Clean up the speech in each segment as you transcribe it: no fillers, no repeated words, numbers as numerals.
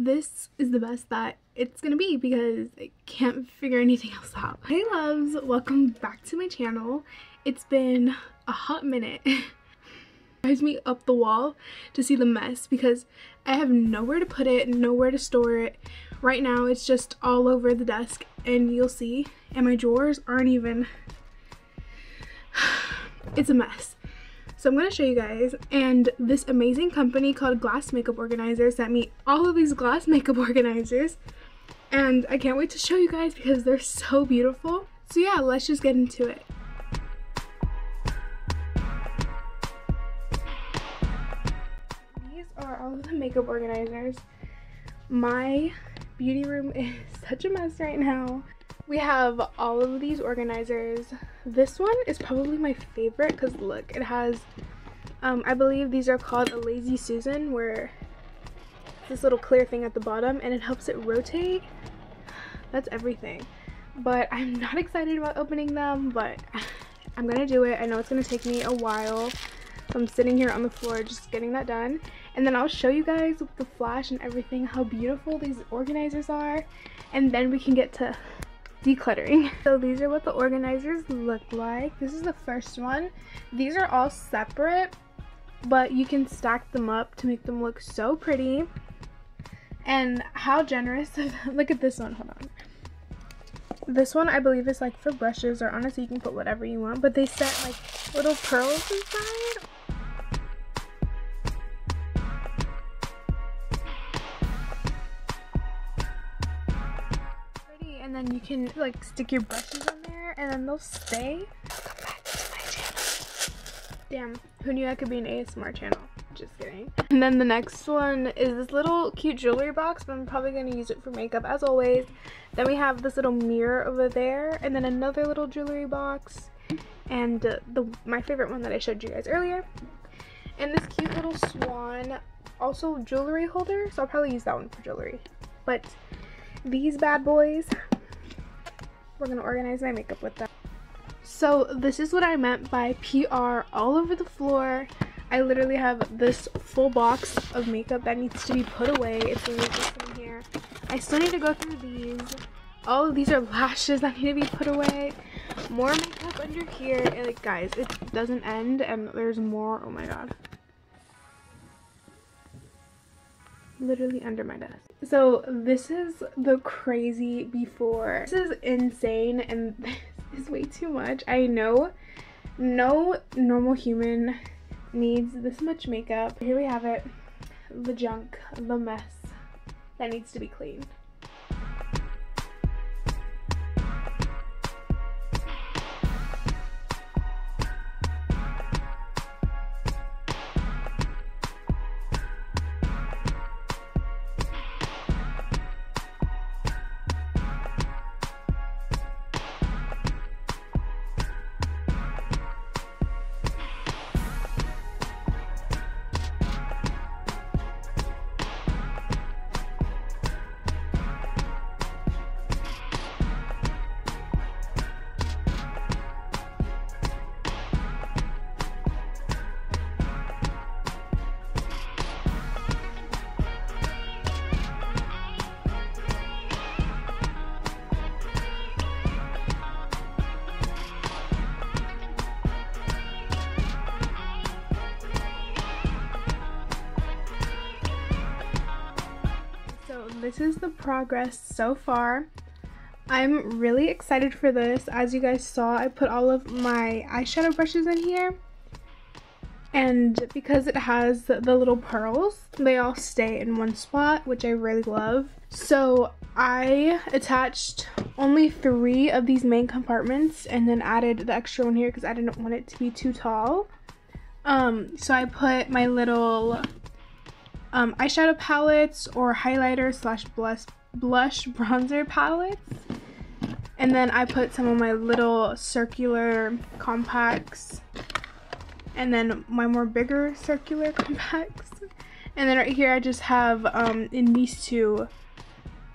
this is the best that it's gonna be because I can't figure anything else out. Hey loves, welcome back to my channel. It's been a hot minute. It drives me up the wall to see the mess because I have nowhere to put it, nowhere to store it. Right now it's just all over the desk, and you'll see, and my drawers aren't even, it's a mess. So I'm going to show you guys, and this amazing company called Glass Makeup Organizer sent me all of these glass makeup organizers, and I can't wait to show you guys because they're so beautiful. So yeah, let's just get into it. These are all of the makeup organizers. My beauty room is such a mess right now. We have all of these organizers. This one is probably my favorite because look, it has, I believe these are called a Lazy Susan, where this little clear thing at the bottom and it helps it rotate. That's everything. But I'm not excited about opening them, but I'm gonna do it. I know it's gonna take me a while. So I'm sitting here on the floor just getting that done. And then I'll show you guys with the flash and everything how beautiful these organizers are. And then we can get to decluttering. So these are what the organizers look like. This is the first one. These are all separate, but you can stack them up to make them look so pretty. And how generous of them. Look at this one, hold on. This one I believe is like for brushes, or honestly you can put whatever you want, but they sent like little pearls inside. And then you can like stick your brushes in there and then they'll stay. Come back to my channel. Damn, who knew I could be an ASMR channel? Just kidding. And then the next one is this little cute jewelry box, but I'm probably going to use it for makeup as always. Then we have this little mirror over there, and then another little jewelry box, and my favorite one that I showed you guys earlier. And this cute little swan, also jewelry holder, so I'll probably use that one for jewelry. But these bad boys, we're gonna organize my makeup with them. So this is what I meant by PR all over the floor. I literally have this full box of makeup that needs to be put away. It's literally just in here. I still need to go through these. All of these are lashes that need to be put away. More makeup under here. And like guys, it doesn't end and there's more. Oh my god. Literally under my desk. So this is the crazy before. This is insane and this is way too much. I know no normal human needs this much makeup. Here we have it, the junk, the mess that needs to be cleaned. This is the progress so far. I'm really excited for this. As you guys saw, I put all of my eyeshadow brushes in here, and because it has the little pearls, they all stay in one spot, which I really love. So I attached only 3 of these main compartments and then added the extra one here because I didn't want it to be too tall. So I put my little eyeshadow palettes or highlighter slash blush bronzer palettes, and then I put some of my little circular compacts, and then my more bigger circular compacts, and then right here I just have in these two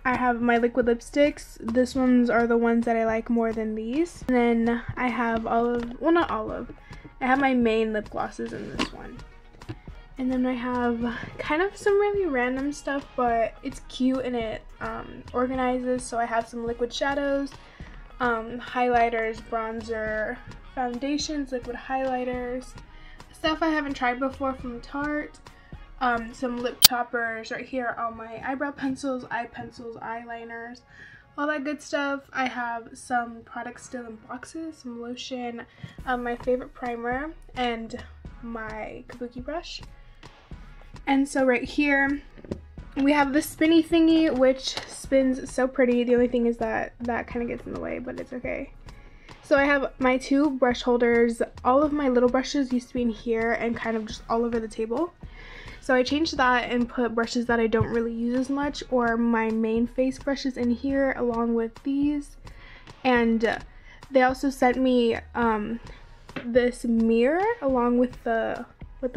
I have my liquid lipsticks. These ones are the ones that I like more than these, and then I have all of, well, not all of, I have my main lip glosses in this one. And then I have kind of some really random stuff, but it's cute and it organizes. So I have some liquid shadows, highlighters, bronzer, foundations, liquid highlighters, stuff I haven't tried before from Tarte, some lip toppers. Right here are all my eyebrow pencils, eye pencils, eyeliners, all that good stuff. I have some products still in boxes, some lotion, my favorite primer, and my kabuki brush. And so right here we have the spinny thingy, which spins so pretty. The only thing is that that kind of gets in the way, but it's okay. So I have my 2 brush holders. All of my little brushes used to be in here and kind of just all over the table. So I changed that and put brushes that I don't really use as much, or my main face brushes, in here along with these. And they also sent me this mirror along with the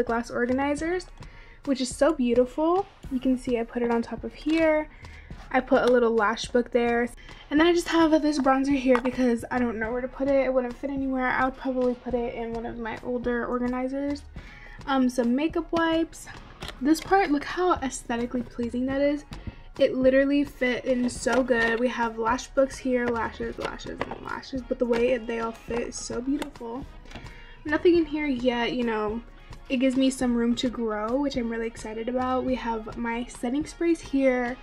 glass organizers, which is so beautiful. You can see I put it on top of here. I put a little lash book there. And then I just have this bronzer here because I don't know where to put it. It wouldn't fit anywhere. I would probably put it in one of my older organizers. Some makeup wipes. This part, look how aesthetically pleasing that is. It literally fit in so good. We have lash books here, lashes, lashes, and lashes. But the way they all fit is so beautiful. Nothing in here yet, you know. It gives me some room to grow, which I'm really excited about. We have my setting sprays here.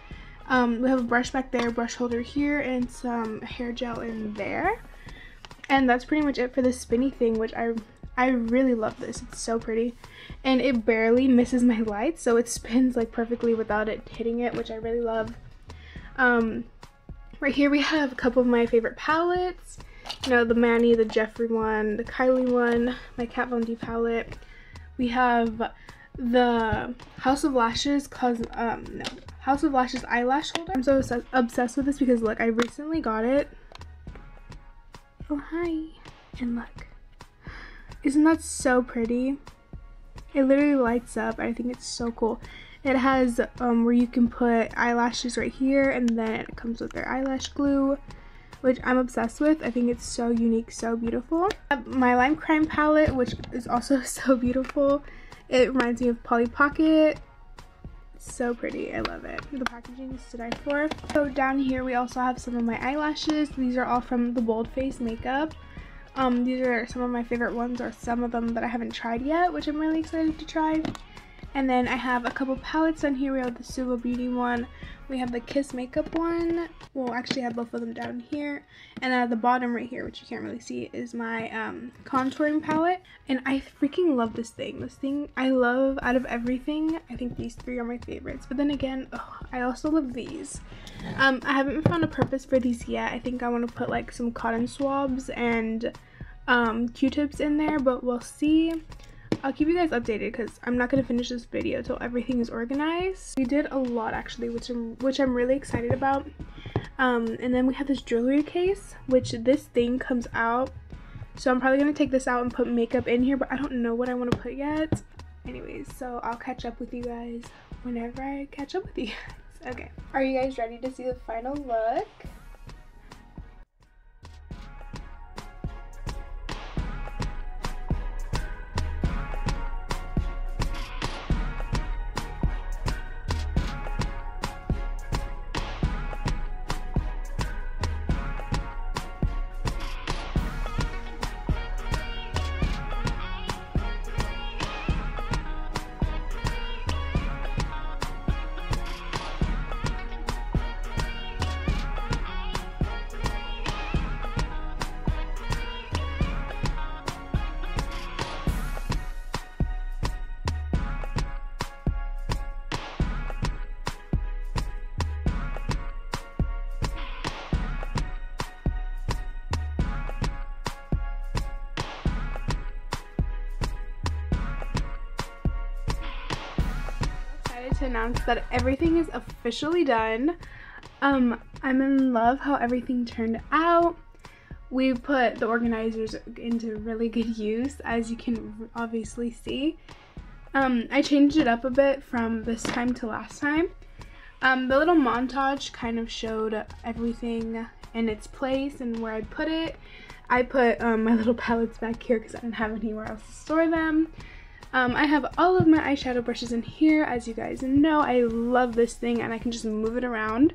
We have a brush back there, brush holder here, and some hair gel in there. And that's pretty much it for this spinny thing, which I really love this. It's so pretty. And it barely misses my light, so it spins like perfectly without it hitting it, which I really love. Right here we have a couple of my favorite palettes. You know, the Manny, the Jeffree one, the Kylie one, my Kat Von D palette. We have the House of Lashes House of Lashes eyelash holder. I'm so obsessed with this because look, I recently got it. Oh hi, and look, isn't that so pretty? It literally lights up. I think it's so cool. It has where you can put eyelashes right here, and then it comes with their eyelash glue, which I'm obsessed with. I think it's so unique, so beautiful. I have my Lime Crime palette, which is also so beautiful. It reminds me of Polly Pocket. It's so pretty. I love it. The packaging is to die for. So down here we also have some of my eyelashes. These are all from the Bold Face makeup. These are some of my favorite ones, or some of them that I haven't tried yet, which I'm really excited to try. And then I have a couple palettes on here. We have the Suva Beauty one. We have the Kiss makeup one. Well, actually I have both of them down here. And then at the bottom right here, which you can't really see, is my contouring palette. And I freaking love this thing. This thing I love out of everything. I think these 3 are my favorites. But then again, I also love these. I haven't found a purpose for these yet. I think I want to put like some cotton swabs and Q-tips in there, but we'll see. I'll keep you guys updated because I'm not going to finish this video till everything is organized. We did a lot actually, which I'm really excited about. And then we have this jewelry case, which this thing comes out. So I'm probably going to take this out and put makeup in here, but I don't know what I want to put yet. Anyways, so I'll catch up with you guys whenever I catch up with you guys. Okay. Are you guys ready to see the final look? To announce that everything is officially done. I'm in love how everything turned out. We put the organizers into really good use, as you can obviously see. I changed it up a bit from this time to last time. The little montage kind of showed everything in its place and where I'd put it. I put my little palettes back here because I didn't have anywhere else to store them. I have all of my eyeshadow brushes in here. As you guys know, I love this thing and I can just move it around,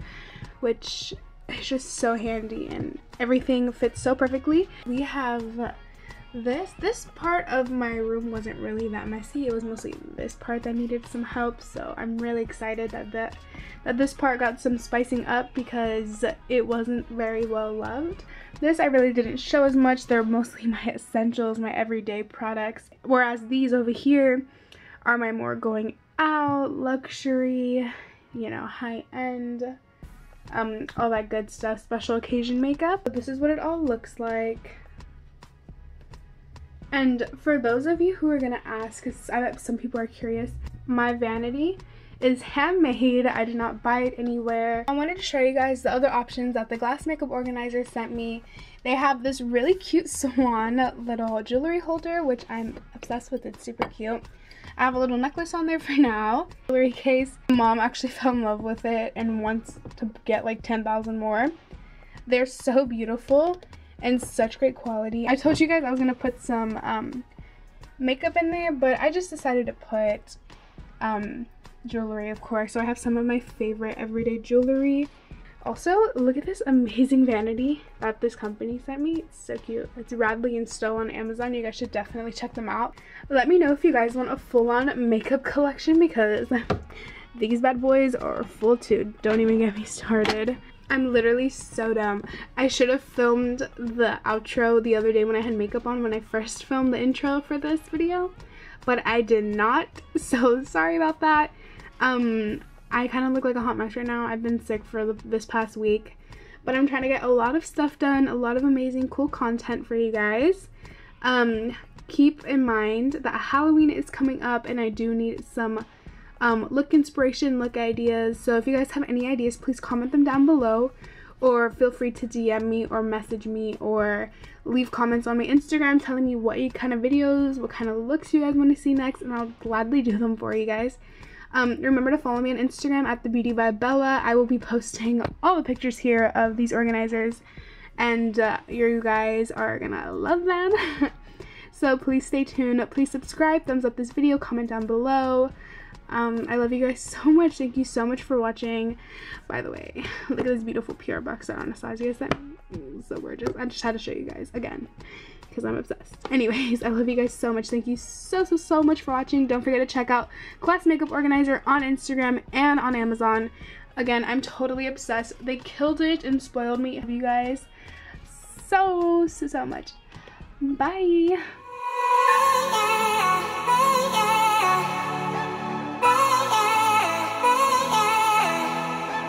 which is just so handy and everything fits so perfectly. We have this part of my room wasn't really that messy. It was mostly this part that needed some help, so I'm really excited that this part got some spicing up because it wasn't very well loved. This I really didn't show as much. They're mostly my essentials, my everyday products, whereas these over here are my more going out, luxury, you know, high-end, all that good stuff, special occasion makeup. But this is what it all looks like. And for those of you who are gonna ask, because I bet some people are curious, my vanity is handmade. I did not buy it anywhere. I wanted to show you guys the other options that the glass makeup organizer sent me. They have this really cute swan little jewelry holder, which I'm obsessed with. It's super cute. I have a little necklace on there for now. Jewelry case. Mom actually fell in love with it and wants to get like 10,000 more. They're so beautiful and such great quality. I told you guys I was gonna put some makeup in there, but I just decided to put jewelry, of course. So I have some of my favorite everyday jewelry. Also, look at this amazing vanity that this company sent me. It's so cute. It's Radley and Stowe on Amazon. You guys should definitely check them out. Let me know if you guys want a full-on makeup collection because these bad boys are full too. Don't even get me started. I'm literally so dumb. I should have filmed the outro the other day when I had makeup on, when I first filmed the intro for this video, but I did not, so sorry about that. I kind of look like a hot mess right now. I've been sick for this past week, but I'm trying to get a lot of stuff done, a lot of amazing cool content for you guys. Keep in mind that Halloween is coming up and I do need some look inspiration, look ideas. So if you guys have any ideas, please comment them down below, or feel free to DM me or message me or leave comments on my Instagram telling me what kind of videos, what kind of looks you guys want to see next, and I'll gladly do them for you guys. Remember to follow me on Instagram at @thebeautybyBella. I will be posting all the pictures here of these organizers, and you guys are gonna love them. So please stay tuned, please subscribe, thumbs up this video, comment down below. I love you guys so much. Thank you so much for watching. By the way, look at this beautiful PR box that Anastasia sent me. It's so gorgeous. I just had to show you guys again because I'm obsessed. Anyways, I love you guys so much. Thank you so much for watching. Don't forget to check out Glass Makeup Organizer on Instagram and on Amazon. Again, I'm totally obsessed. They killed it and spoiled me. Love you guys so much. Bye.